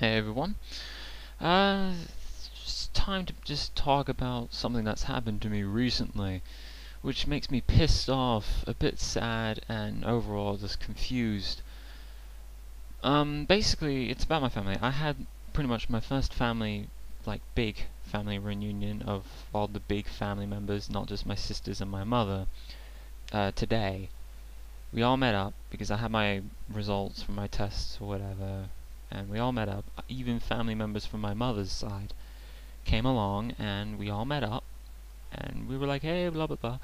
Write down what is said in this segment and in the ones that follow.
Hey everyone. It's time to just talk about something that's happened to me recently, which makes me pissed off, a bit sad, and overall just confused. Basically, it's about my family. I had pretty much my first family, like big family reunion of all the big family members, not just my sisters and my mother, today. We all met up because I had my results from my tests or whatever, and we all met up. Even family members from my mother's side came along, and we all met up, and we were like, hey, blah blah blah,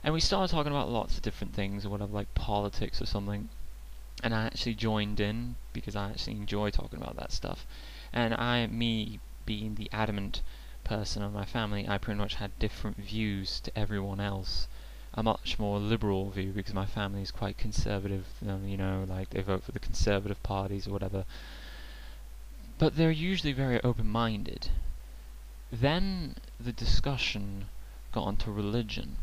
and we started talking about lots of different things or whatever, like politics or something. And I actually joined in because I actually enjoy talking about that stuff. And me being the adamant person of my family, I pretty much had different views to everyone else. A much more liberal view because my family is quite conservative, like they vote for the conservative parties or whatever. But they're usually very open-minded. Then the discussion got onto religion,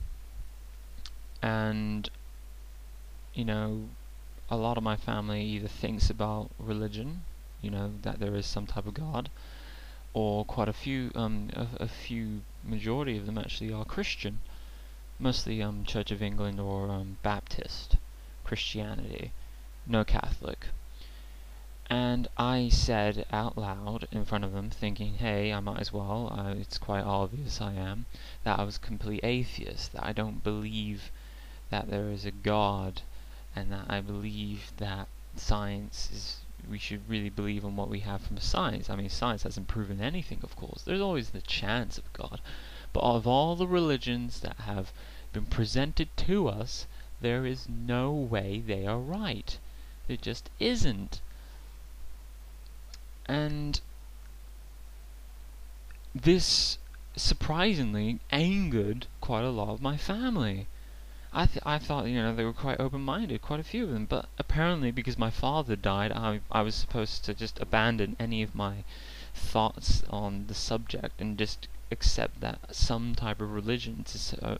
and you know, a lot of my family either thinks about religion, that there is some type of God, or quite a few, majority of them actually are Christian, mostly Church of England or Baptist Christianity, no Catholic. And I said out loud in front of them, thinking, hey, I might as well, it's quite obvious I am, that I was a complete atheist, that I don't believe that there is a God, and that I believe that science is, we should really believe in what we have from science. I mean, science hasn't proven anything, of course. There's always the chance of God. But of all the religions that have been presented to us, there is no way they are right. There just isn't. And this surprisingly angered quite a lot of my family. I thought, they were quite open-minded, quite a few of them, but apparently because my father died, I was supposed to just abandon any of my thoughts on the subject and just accept that some type of religion to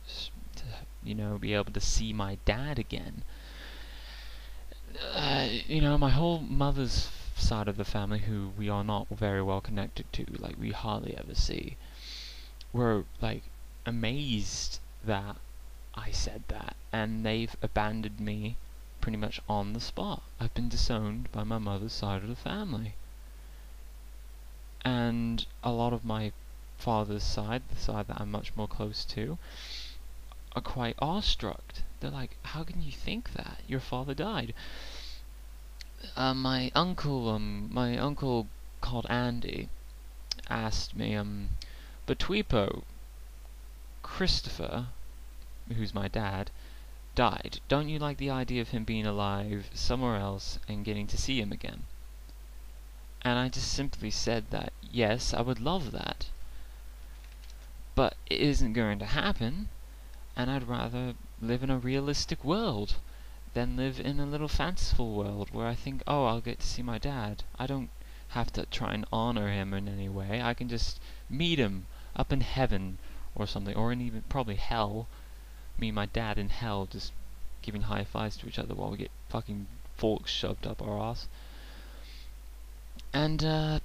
be able to see my dad again. My whole mother's side of the family, who we are not very well connected to, like we hardly ever see, were like amazed that I said that, and they've abandoned me pretty much on the spot. I've been disowned by my mother's side of the family. And a lot of my father's side, the side that I'm much more close to, are quite awestruck. They're like, how can you think that? Your father died. My uncle called Andy asked me, but Tweepo, Christopher, who's my dad, died. Don't you like the idea of him being alive somewhere else and getting to see him again? And I just simply said that, yes, I would love that. But it isn't going to happen, and I'd rather live in a realistic world than live in a little fanciful world where I think, oh, I'll get to see my dad. I don't have to try and honor him in any way. I can just meet him up in heaven or something, or in even probably hell. Me and my dad in hell just giving high fives to each other while we get fucking forks shoved up our ass. And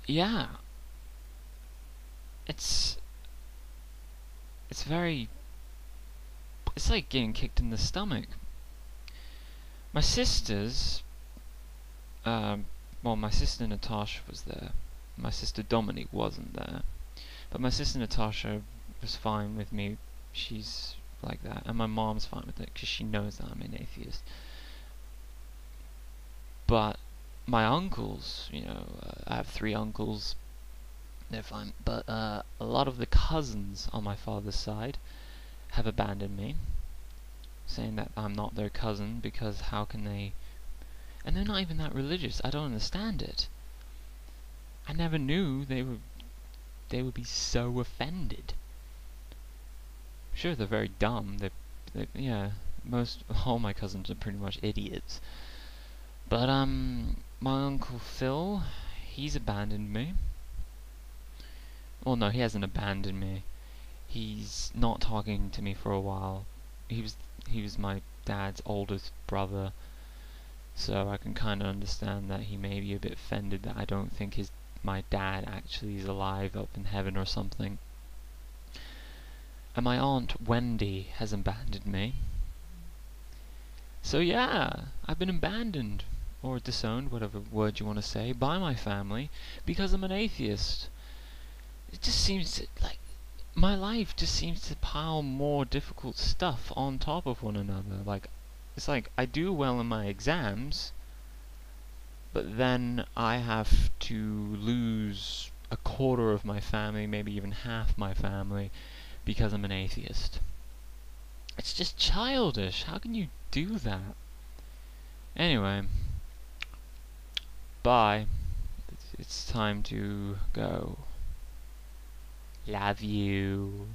yeah, it's very, it's like getting kicked in the stomach. My sisters, my sister Natasha was there. My sister Dominique wasn't there, but my sister Natasha was fine with me. She's like that, and my mom's fine with it because she knows that I'm an atheist. But my uncles, I have 3 uncles, they're fine, but a lot of the cousins on my father's side have abandoned me, saying that I'm not their cousin because how can they, and they're not even that religious. I don't understand it. I never knew they would be so offended. Sure, they're very dumb. Yeah, all my cousins are pretty much idiots. But my uncle Phil, he's abandoned me. Well, no, he hasn't abandoned me. He's not talking to me for a while. He was my dad's oldest brother, So I can kind of understand that he may be a bit offended that I don't think my dad actually is alive up in heaven or something. And my aunt Wendy has abandoned me. So yeah, I've been abandoned, or disowned, whatever word you want to say, by my family because I'm an atheist. It just seems like my life just seems to pile more difficult stuff on top of one another. It's like I do well in my exams, but then I have to lose a quarter of my family, maybe even half my family, because I'm an atheist. It's just childish. How can you do that? Anyway, bye. It's time to go. Love you.